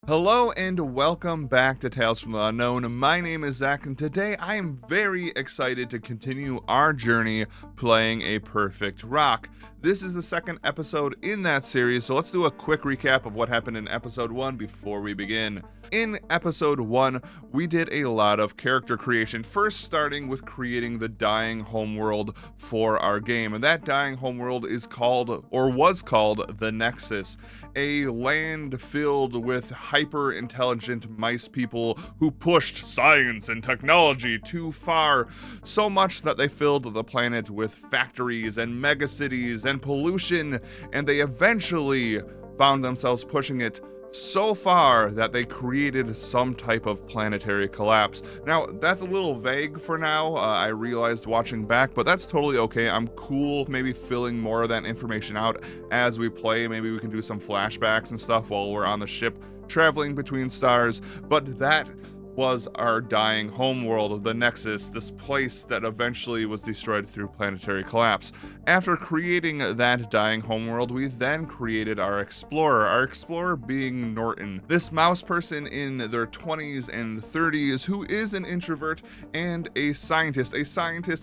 Hello and welcome back to Tales from the Unknown. My name is Zach, and today I am very excited to continue our journey playing A Perfect Rock. This is the second episode in that series, so let's do a quick recap of what happened in episode 1 before we begin. In episode 1, we did a lot of character creation, first starting with creating the dying homeworld for our game, and that dying homeworld is called, or was called, the Nexus, a land filled with hyper-intelligent mice people who pushed science and technology too far, so much that they filled the planet with factories and megacities and pollution, and they eventually found themselves pushing it so far that they created some type of planetary collapse. Now, that's a little vague for now, I realized watching back, but that's totally okay. I'm cool maybe filling more of that information out as we play. Maybe we can do some flashbacks and stuff while we're on the ship traveling between stars, but that was our dying homeworld, the Nexus, this place that eventually was destroyed through planetary collapse. After creating that dying homeworld, we then created our explorer being Norton, this mouse person in their 20s and 30s who is an introvert and a scientist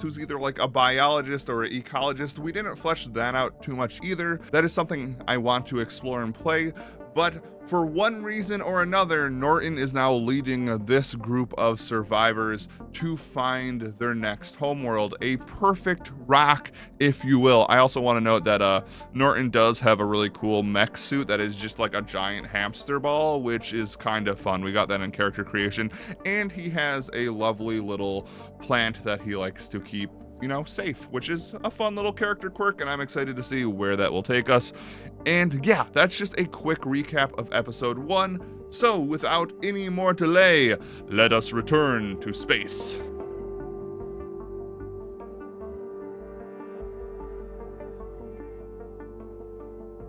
who's either like a biologist or an ecologist. We didn't flesh that out too much either. That is something I want to explore and play. But for one reason or another, Norton is now leading this group of survivors to find their next homeworld, a perfect rock, if you will. I also want to note that Norton does have a really cool mech suit that is just like a giant hamster ball, which is kind of fun. We got that in character creation. And he has a lovely little plant that he likes to keep, safe, which is a fun little character quirk, and I'm excited to see where that will take us. And yeah, that's just a quick recap of episode 1. So without any more delay, let us return to space.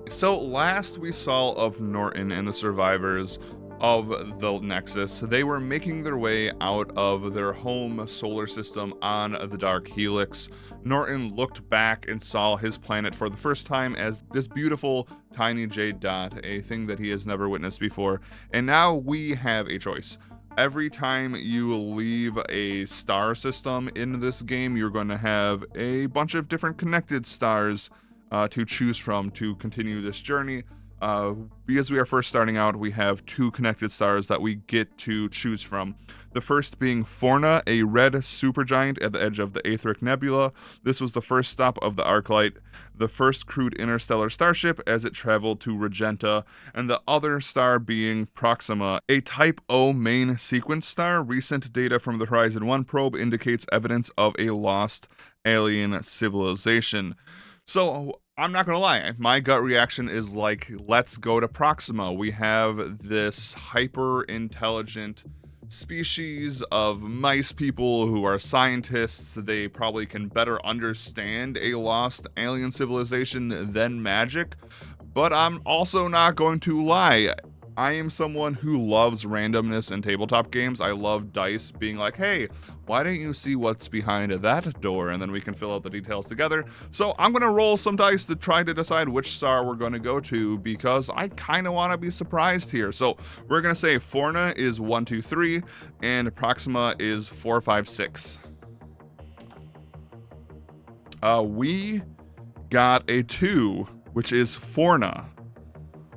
So last we saw of Norton and the survivors of the Nexus, they were making their way out of their home solar system on the Dark Helix. Norton looked back and saw his planet for the first time as this beautiful tiny jade dot, a thing that he has never witnessed before. And now we have a choice. Every time you leave a star system in this game, you're going to have a bunch of different connected stars to choose from to continue this journey. Because we are first starting out, we have 2 connected stars that we get to choose from. The first being Forna, a red supergiant at the edge of the Aetheric Nebula. This was the first stop of the Arclight, the first crewed interstellar starship as it traveled to Regenta, and the other star being Proxima, a Type O main sequence star. Recent data from the Horizon 1 probe indicates evidence of a lost alien civilization. So, I'm not gonna lie, my gut reaction is like, let's go to Proxima. We have this hyper-intelligent species of mice people who are scientists. They probably can better understand a lost alien civilization than magic. But I'm also not going to lie. I am someone who loves randomness in tabletop games. I love dice being like, hey, why don't you see what's behind that door? And then we can fill out the details together. So I'm going to roll some dice to try to decide which star we're going to go to, because I kind of want to be surprised here. So we're going to say Forna is 1, 2, 3, and Proxima is 4, 5, 6. We got a 2, which is Forna.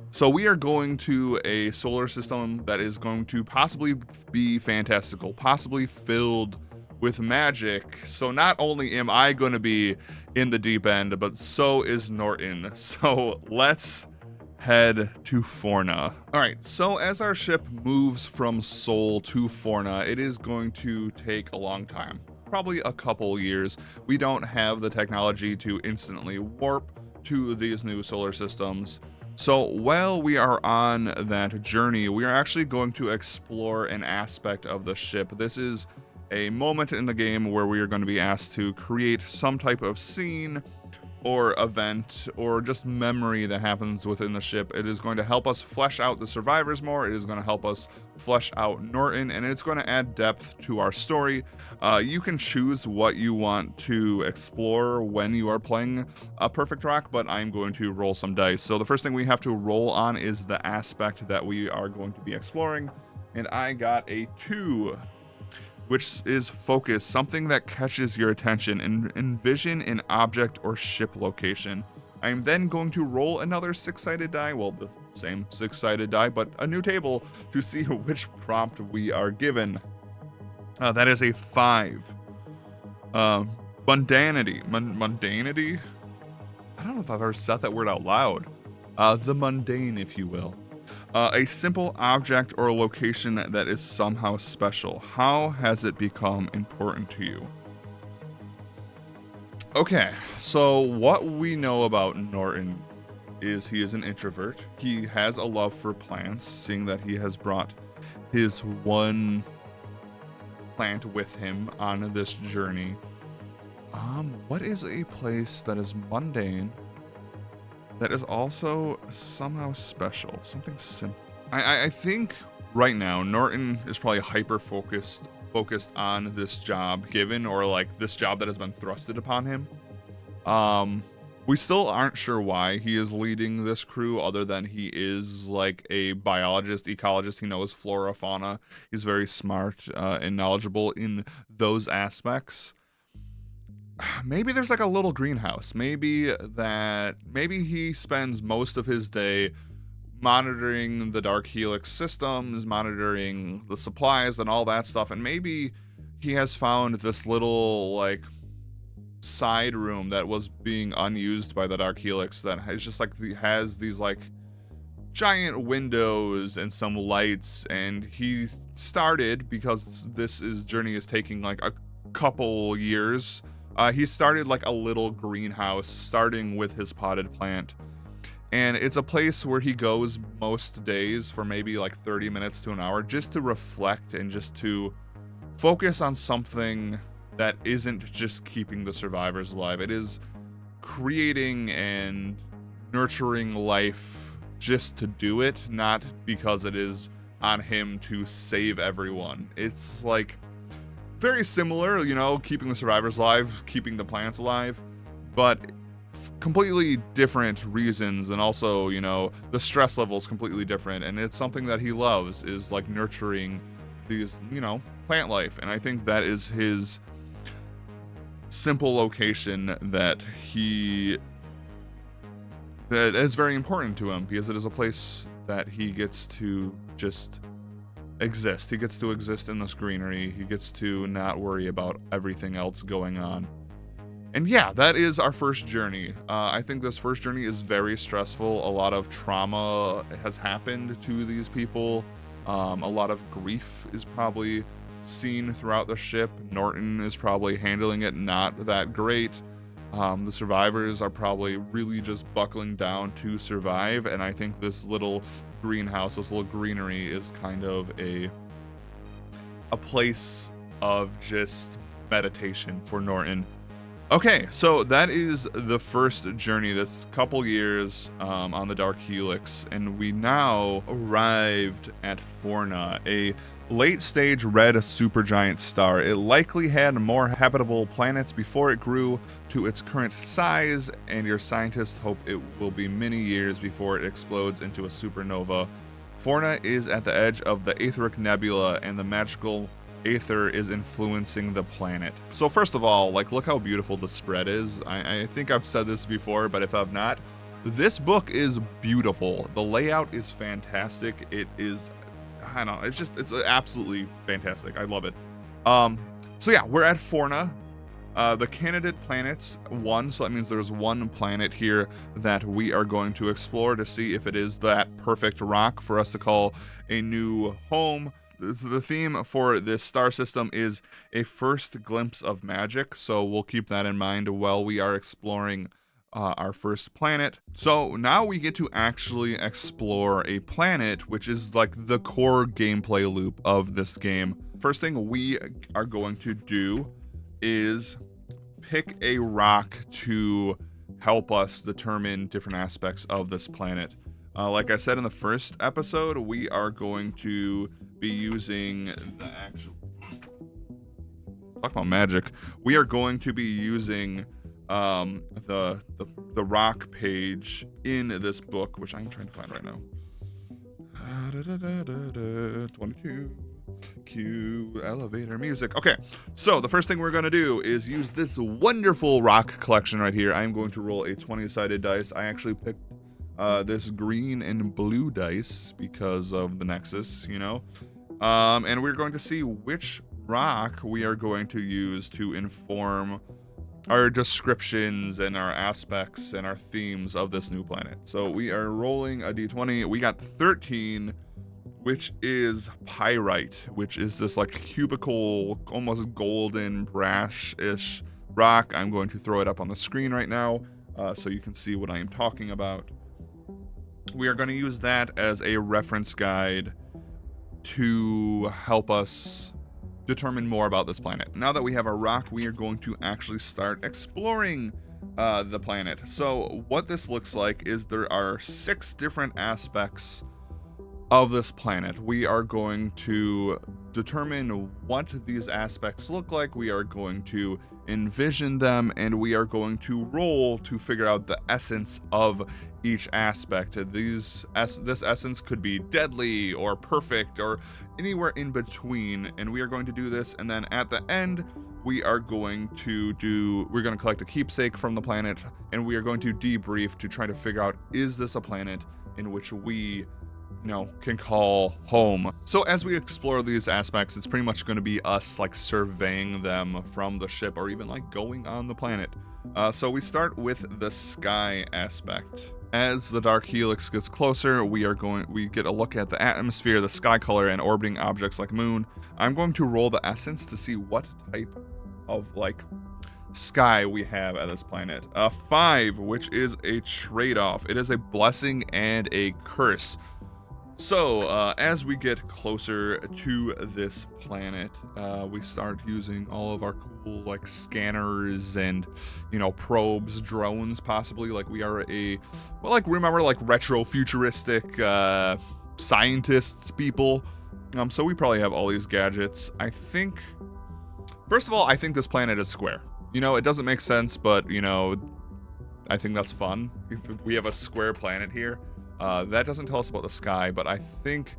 So we are going to a solar system that is going to possibly be fantastical, possibly filled with magic. So not only am I going to be in the deep end, but so is Norton. So let's head to Forna. All right, so as our ship moves from Sol to Forna, it is going to take a long time, probably a couple years. We don't have the technology to instantly warp to these new solar systems. So while we are on that journey, we are actually going to explore an aspect of the ship. This is a moment in the game where we are going to be asked to create some type of scene or event or just memory that happens within the ship. It is going to help us flesh out the survivors more. It is going to help us flesh out Norton, and it's going to add depth to our story. You can choose what you want to explore when you are playing a Perfect Rock, but I'm going to roll some dice. So the first thing we have to roll on is the aspect that we are going to be exploring, and I got a 2, which is focus, something that catches your attention, and envision an object or ship location. I'm then going to roll another 6-sided die, well, the same 6-sided die, but a new table to see which prompt we are given. That is a 5. Mundanity. Mundanity? I don't know if I've ever said that word out loud. The mundane, if you will. A simple object or location that is somehow special. How has it become important to you? Okay, so what we know about Norton is he is an introvert. He has a love for plants, seeing that he has brought his one plant with him on this journey. What is a place that is mundane that is also somehow special, something simple? I think right now Norton is probably hyper focused on this job given, or like this job that has been thrusted upon him. We still aren't sure why he is leading this crew, other than he is like a biologist, ecologist. He knows flora, fauna. He's very smart and knowledgeable in those aspects. Maybe there's like a little greenhouse. Maybe he spends most of his day monitoring the Dark Helix systems, monitoring the supplies and all that stuff. And maybe he has found this little like side room that was being unused by the Dark Helix that has just like has these like giant windows and some lights. And he started, because journey is taking like a couple years. He started like a little greenhouse, starting with his potted plant. And it's a place where he goes most days for maybe like 30 minutes to an hour, just to reflect and just to focus on something that isn't just keeping the survivors alive. It is creating and nurturing life just to do it, not because it is on him to save everyone. It's like very similar, you know, keeping the survivors alive, keeping the plants alive, but completely different reasons. And also, you know, the stress level is completely different, and it's something that he loves, is like nurturing these, you know, plant life. And I think that is his simple location that is very important to him, because it is a place that he gets to just exist. He gets to exist in this greenery. He gets to not worry about everything else going on. And yeah, that is our first journey. I think this first journey is very stressful. A lot of trauma has happened to these people. A lot of grief is probably seen throughout the ship. Norton is probably handling it not that great. The survivors are probably really just buckling down to survive, and I think this little greenhouse, this little greenery, is kind of a place of just meditation for Norton. Okay, so that is the first journey, this couple years on the Dark Helix, and we now arrived at Forna, a late-stage red supergiant star. It likely had more habitable planets before it grew to its current size, and your scientists hope it will be many years before it explodes into a supernova. Forna is at the edge of the Aetheric Nebula, and the magical Aether is influencing the planet. So first of all, like, look how beautiful the spread is. I think I've said this before, but if I've not, this book is beautiful. The layout is fantastic. It is, I don't know, it's absolutely fantastic. I love it. So yeah, we're at Forna. The candidate planets, 1, so that means there's 1 planet here that we are going to explore to see if it is that perfect rock for us to call a new home. The theme for this star system is a first glimpse of magic, so we'll keep that in mind while we are exploring our first planet. So now we get to actually explore a planet, which is like the core gameplay loop of this game. First thing we are going to do is pick a rock to help us determine different aspects of this planet. Like I said in the first episode, we are going to be using the actual... Talk about magic. We are going to be using the rock page in this book, which I'm trying to find right now. 22 Q elevator music. Okay, so the first thing we're going to do is use this wonderful rock collection right here. I'm going to roll a 20-sided dice. I actually picked this green and blue dice because of the Nexus, you know. And we're going to see which rock we are going to use to inform our descriptions and our aspects and our themes of this new planet. So we are rolling a d20. We got 13, which is pyrite, which is this like cubical, almost golden brash-ish rock. I'm going to throw it up on the screen right now so you can see what I am talking about. We are going to use that as a reference guide to help us determine more about this planet. Now that we have our rock, we are going to actually start exploring the planet. So what this looks like is there are 6 different aspects of this planet. We are going to determine what these aspects look like. We are going to envision them, and we are going to roll to figure out the essence of each aspect. This essence could be deadly or perfect or anywhere in between, and we are going to do this, and then at the end we're going to collect a keepsake from the planet, and we are going to debrief to try to figure out, is this a planet in which we can call home. So as we explore these aspects, it's pretty much going to be us like surveying them from the ship or even like going on the planet. So we start with the sky aspect. As the dark helix gets closer, we get a look at the atmosphere, the sky color, and orbiting objects like moon. I'm going to roll the essence to see what type of like sky we have at this planet. 5, which is a trade-off. It is a blessing and a curse. So, as we get closer to this planet, we start using all of our cool, like, scanners and, probes, drones, possibly. Like, we are remember, like, retro-futuristic, scientists people. So we probably have all these gadgets. First of all, I think this planet is square. It doesn't make sense, but, I think that's fun. If we have a square planet here. That doesn't tell us about the sky, but I think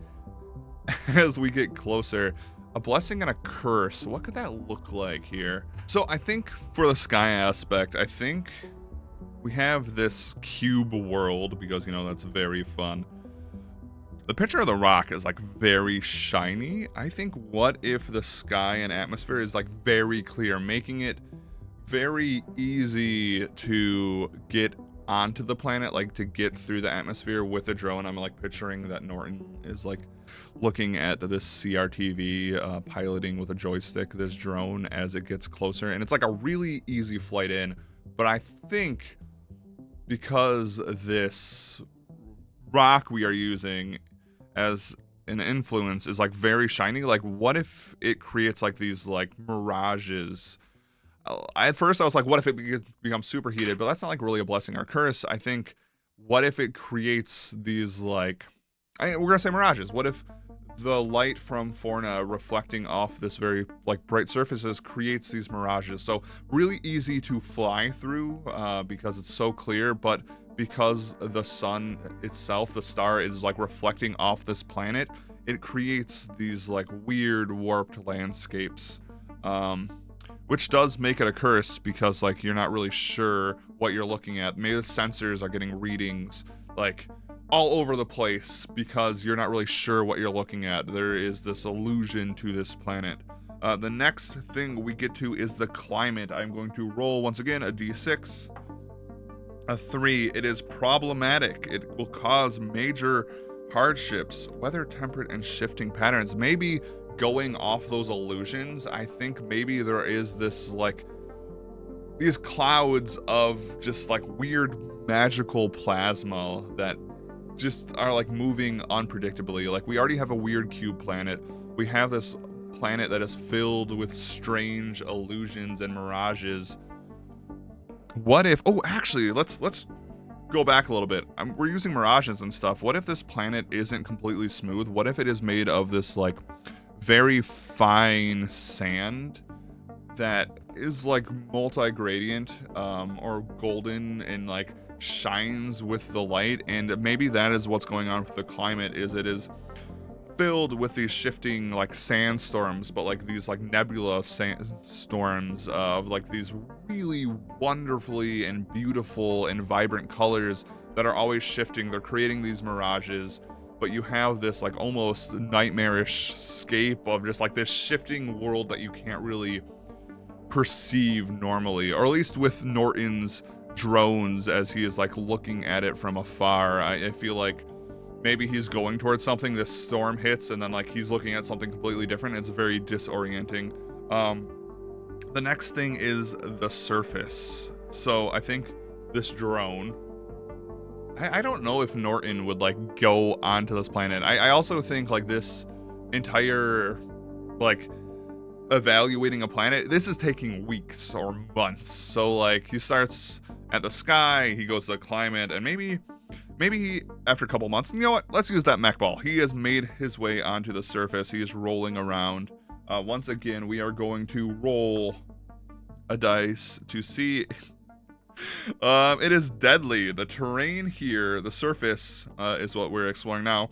as we get closer, a blessing and a curse, what could that look like here? So I think for the sky aspect, I think we have this cube world because, that's very fun. The picture of the rock is like very shiny. I think what if the sky and atmosphere is like very clear, making it very easy to get onto the planet, like to get through the atmosphere with a drone. I'm like picturing that Norton is like looking at this CRTV, piloting with a joystick this drone as it gets closer, and it's like a really easy flight in. But I think because this rock we are using as an influence is like very shiny, like what if it creates like these like mirages? At first I was like, what if it becomes superheated? But that's not like really a blessing or curse. I think, what if it creates these like, we're gonna say mirages. What if the light from Forna reflecting off this very like bright surfaces creates these mirages? So really easy to fly through because it's so clear, but because the sun itself, the star, is like reflecting off this planet, it creates these like weird warped landscapes. Which does make it a curse because like you're not really sure what you're looking at. Maybe the sensors are getting readings like all over the place because you're not really sure what you're looking at. There is this illusion to this planet. The next thing we get to is the climate. I'm going to roll once again a d6. A 3. It is problematic. It will cause major hardships, weather temperate and shifting patterns. Maybe going off those illusions, I think maybe there is this like these clouds of just like weird magical plasma that just are like moving unpredictably. Like we already have a weird cube planet. We have this planet that is filled with strange illusions and mirages. what if, oh, actually, let's go back a little bit. We're using mirages and stuff. What if this planet isn't completely smooth? What if it is made of this like very fine sand that is like multi-gradient or golden and like shines with the light? And maybe that is what's going on with the climate, is it is filled with these shifting like sandstorms, but like these like nebula storms of like these really wonderfully and beautiful and vibrant colors that are always shifting. They're creating these mirages, but you have this like almost nightmarish scape of just like this shifting world that you can't really perceive normally, or at least with Norton's drones as he is like looking at it from afar. I feel like maybe he's going towards something, this storm hits, and then like he's looking at something completely different. It's very disorienting. The next thing is the surface. So I think this drone, I don't know if Norton would like go onto this planet. I also think like this entire like evaluating a planet, this is taking weeks or months. So like he starts at the sky, he goes to the climate, and maybe after a couple months, you know what, let's use that mech ball. He has made his way onto the surface. He is rolling around. Once again, we are going to roll a dice to see. It is deadly. The terrain here, the surface is what we're exploring now.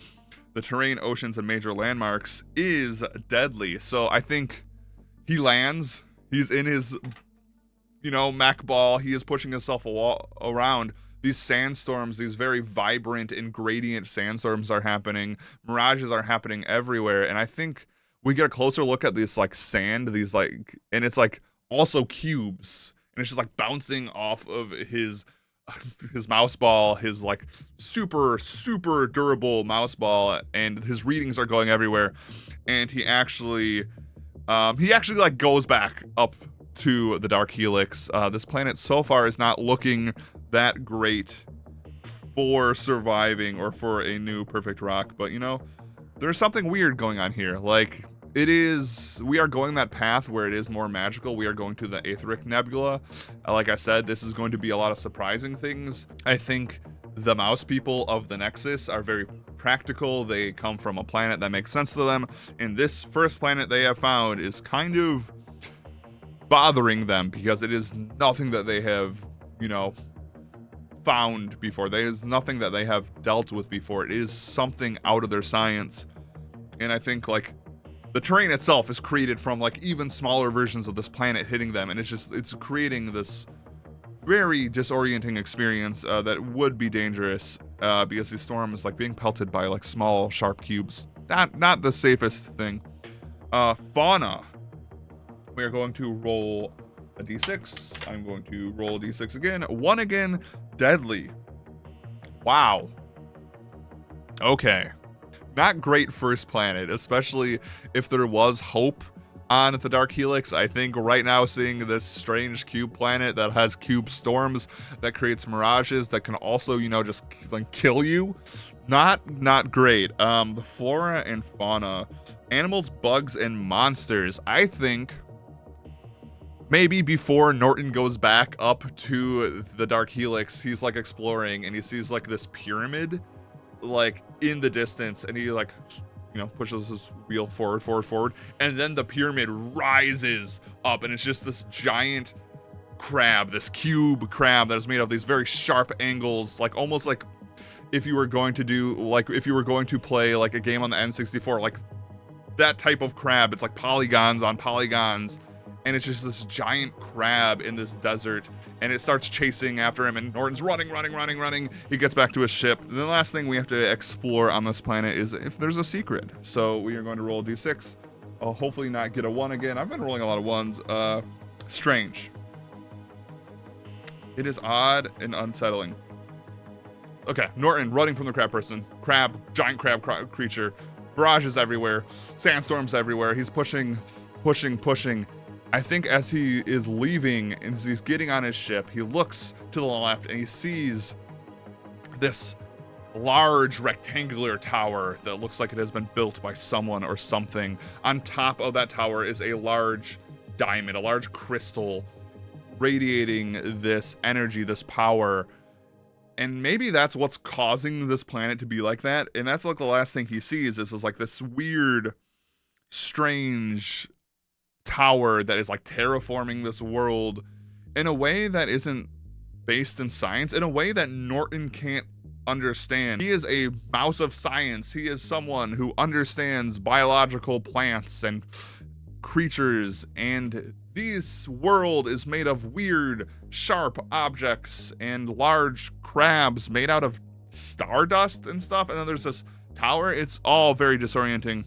The terrain, oceans, and major landmarks is deadly. So I think he lands. He's in his, mech ball. He is pushing himself around. These sandstorms, these very vibrant and gradient sandstorms are happening. Mirages are happening everywhere. And I think we get a closer look at this like sand, these like, and it's like also cubes. And it's just like bouncing off of his mouse ball, his like super, super durable mouse ball. And his readings are going everywhere. And he actually like goes back up to the Dark Helix. This planet so far is not looking that great for surviving or for a new perfect rock, but there's something weird going on here. Like we are going that path where it is more magical. We are going to the Aetheric Nebula. Like I said, this is going to be a lot of surprising things. I think the mouse people of the Nexus are very practical. They come from a planet that makes sense to them, and this first planet they have found is kind of bothering them because it is nothing that they have, found before. There is nothing that they have dealt with before. It is something out of their science. And I think like the terrain itself is created from like even smaller versions of this planet hitting them, and it's creating this very disorienting experience that would be dangerous because the storm is like being pelted by like small sharp cubes. Not the safest thing. Fauna. We are going to roll a d6. I'm going to roll a d6 again. 1 again. Deadly. Wow. Okay. Not great first planet, especially if there was hope on the Dark Helix. I think right now seeing this strange cube planet that has cube storms that creates mirages that can also, just like kill you. Not great. The flora and fauna, animals, bugs, and monsters. I think maybe before Norton goes back up to the Dark Helix, he's like exploring and he sees like this pyramid like in the distance, and he like pushes his wheel forward, and then the pyramid rises up, and it's just this giant crab, this cube crab that is made of these very sharp angles, like almost like if you were going to play like a game on the N64, like that type of crab. It's like polygons on polygons, and it's just this giant crab in this desert, and it starts chasing after him, and Norton's running. He gets back to his ship. And the last thing we have to explore on this planet is if there's a secret. So we are going to roll a d6. I'll hopefully not get a 1 again. I've been rolling a lot of 1s. Strange. It is odd and unsettling. Okay, Norton running from the crab person. Giant crab creature. Barrages everywhere. Sandstorms everywhere. He's pushing. I think as he is leaving and as he's getting on his ship, he looks to the left and he sees this large rectangular tower that looks like it has been built by someone or something. On top of that tower is a large diamond, a large crystal radiating this energy, this power. And maybe that's what's causing this planet to be like that. And that's like the last thing he sees is like this weird, strange tower that is like terraforming this world in a way that isn't based in science, in a way that Norton can't understand. He is a mouse of science. He is someone who understands biological plants and creatures, and this world is made of weird, sharp objects and large crabs made out of stardust and stuff, and then there's this tower. It's all very disorienting.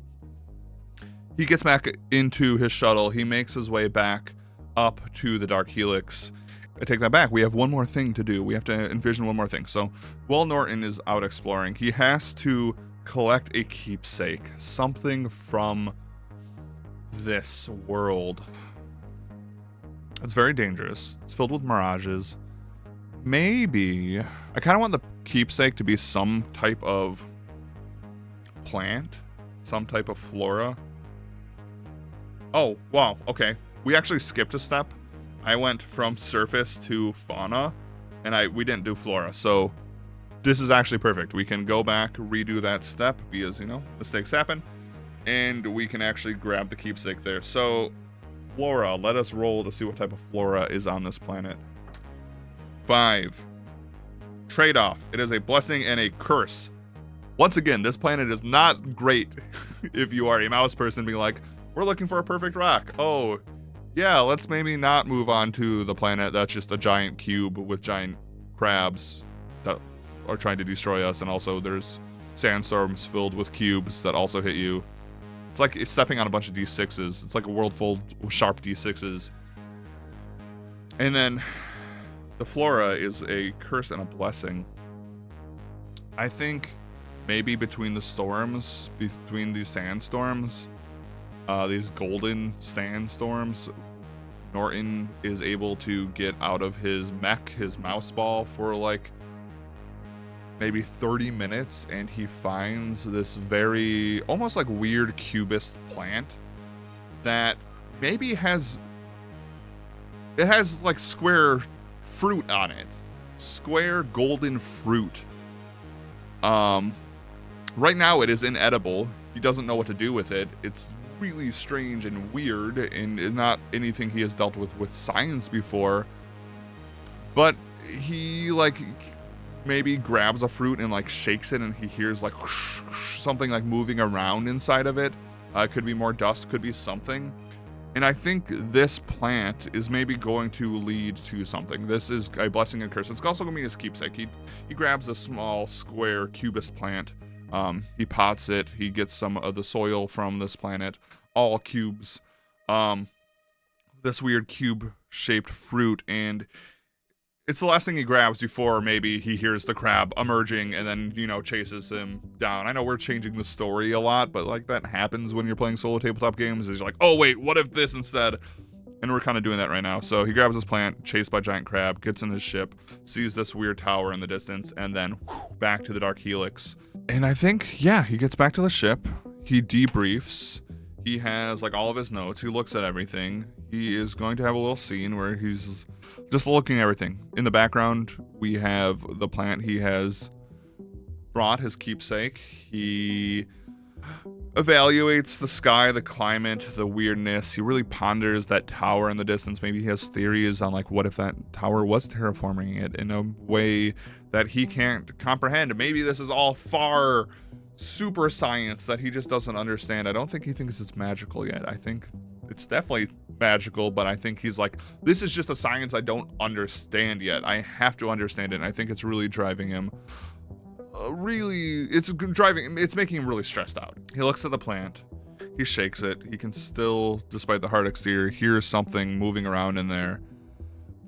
He gets back into his shuttle. He makes his way back up to the Dark Helix. I take that back. We have one more thing to do. We have to envision one more thing. So while Norton is out exploring, he has to collect a keepsake, something from this world. It's very dangerous. It's filled with mirages. Maybe I kind of want the keepsake to be some type of plant, some type of flora. Oh, wow. Okay. We actually skipped a step. I went from surface to fauna, and we didn't do flora. So this is actually perfect. We can go back, redo that step because, you know, mistakes happen, and we can actually grab the keepsake there. So flora, let us roll to see what type of flora is on this planet. 5. Trade-off. It is a blessing and a curse. Once again, this planet is not great if you are a mouse person being like, we're looking for a perfect rock. Oh, yeah, let's maybe not move on to the planet that's just a giant cube with giant crabs that are trying to destroy us, and also there's sandstorms filled with cubes that also hit you. It's like stepping on a bunch of D6s. It's like a world full of sharp D6s. And then the flora is a curse and a blessing. I think maybe between the storms, between these sandstorms, these golden sandstorms, Norton is able to get out of his mech, his mouse ball, for like maybe 30 minutes, and he finds this very almost like weird cubist plant that maybe has like square fruit on it, square golden fruit. Right now it is inedible. He doesn't know what to do with it. It's really strange and weird, and not anything he has dealt with science before. But he like maybe grabs a fruit and like shakes it, and he hears like whoosh, whoosh, something like moving around inside of it. Could be more dust, could be something. And I think this plant is maybe going to lead to something. This is a blessing and curse. It's also going to be his keepsake. He grabs a small square cubist plant. He pots it. He gets some of the soil from this planet, all cubes. This weird cube-shaped fruit, and it's the last thing he grabs before maybe he hears the crab emerging and then, you know, chases him down. I know we're changing the story a lot, but like that happens when you're playing solo tabletop games. Is you're like, oh wait, what if this instead? And we're kind of doing that right now. So he grabs his plant, chased by giant crab, gets in his ship, sees this weird tower in the distance, and then back to the Dark Helix. And I think, yeah, he gets back to the ship. He debriefs. He has like all of his notes. He looks at everything. He is going to have a little scene where he's just looking at everything. In the background, we have the plant he has brought, his keepsake. He evaluates the sky, the climate, the weirdness. He really ponders that tower in the distance. Maybe he has theories on like what if that tower was terraforming it in a way that he can't comprehend. Maybe this is all far super science that he just doesn't understand. I don't think he thinks it's magical yet. I think it's definitely magical, but I think he's like, this is just a science I don't understand yet. I have to understand it. And I think it's really driving him. It's making him really stressed out. He looks at the plant. He shakes it. He can still, despite the hard exterior, hear something moving around in there.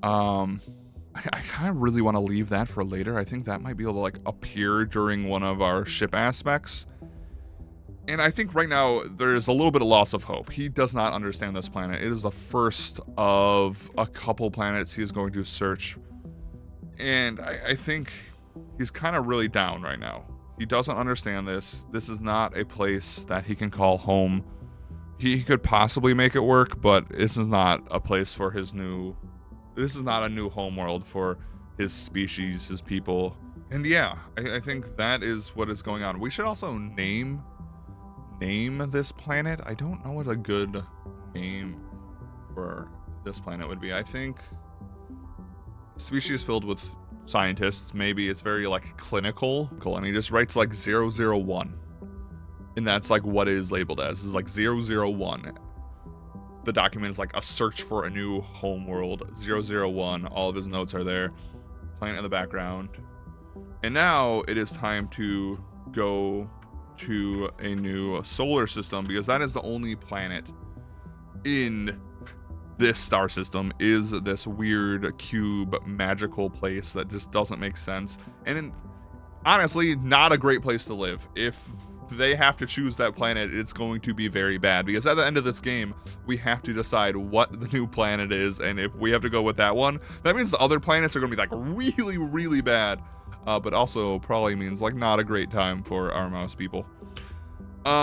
I kind of really want to leave that for later. I think that might be able to like appear during one of our ship aspects. And I think right now there's a little bit of loss of hope. He does not understand this planet. It is the first of a couple planets he is going to search. And I think he's kind of really down right now. He doesn't understand this. This is not a place that he can call home. He could possibly make it work, but this is not a place for his new this is not a new homeworld for his species, his people. And yeah, I think that is what is going on. We should also name this planet. I don't know what a good name for this planet would be. I think species filled with scientists, maybe it's very like clinical, and he just writes like 001, and that's like what it is labeled as, is like 001. The document is like a search for a new homeworld, 001. All of his notes are there, planet in the background. And now it is time to go to a new solar system, because that is the only planet in this star system, is this weird cube magical place that just doesn't make sense. And honestly, not a great place to live. If they have to choose that planet, it's going to be very bad, because at the end of this game, we have to decide what the new planet is, and if we have to go with that one, that means the other planets are going to be like really, really bad, but also probably means like not a great time for our mouse people.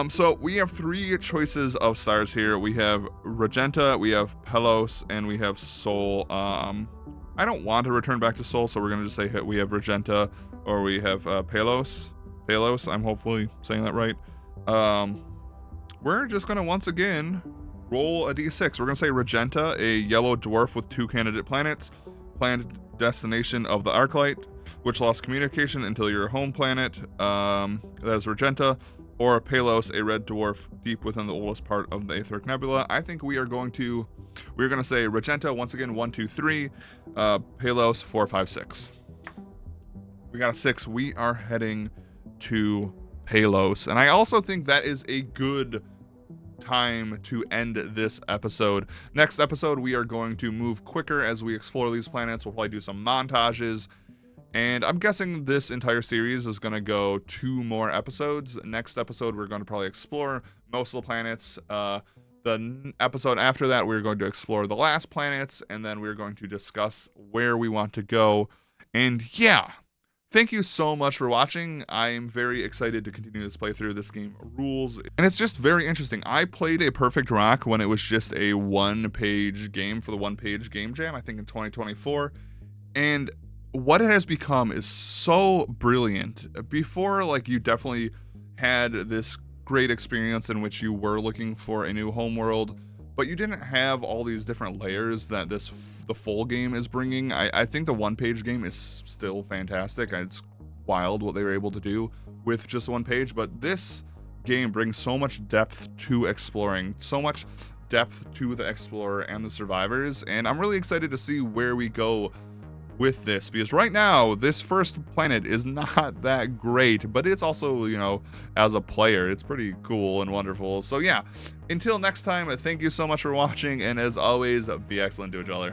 So we have 3 choices of stars here. We have Regenta, we have Pelos, and we have Sol. I don't want to return back to Sol, so we're gonna just say we have Regenta, or we have Pelos. I'm hopefully saying that right. We're just gonna once again roll a d6. We're gonna say Regenta, a yellow dwarf with 2 candidate planets, planned destination of the Arclight, which lost communication until your home planet. That is Regenta. Or Pelos, a red dwarf deep within the oldest part of the Aetheric Nebula. I think we're going to say Regenta once again, 1, 2, 3. Pelos 4, 5, 6. We got a 6. We are heading to Pelos, and I also think that is a good time to end this episode. Next episode, we are going to move quicker as we explore these planets. We'll probably do some montages. And I'm guessing this entire series is going to go 2 more episodes. Next episode, we're going to probably explore most of the planets. The episode after that, we're going to explore the last planets, and then we're going to discuss where we want to go. And yeah, thank you so much for watching. I'm very excited to continue this playthrough. This game rules, and it's just very interesting. I played a Perfect Rock when it was just a 1-page game for the 1-page game jam, I think in 2024. And what it has become is so brilliant. Before, like, you definitely had this great experience in which you were looking for a new homeworld, but you didn't have all these different layers that the full game is bringing. I think the 1-page game is still fantastic. It's wild what they were able to do with just 1 page, but this game brings so much depth to exploring, so much depth to the explorer and the survivors, and I'm really excited to see where we go with this, because right now this first planet is not that great, but it's also, you know, as a player, it's pretty cool and wonderful. So yeah, until next time, thank you so much for watching, and as always, be excellent to each other.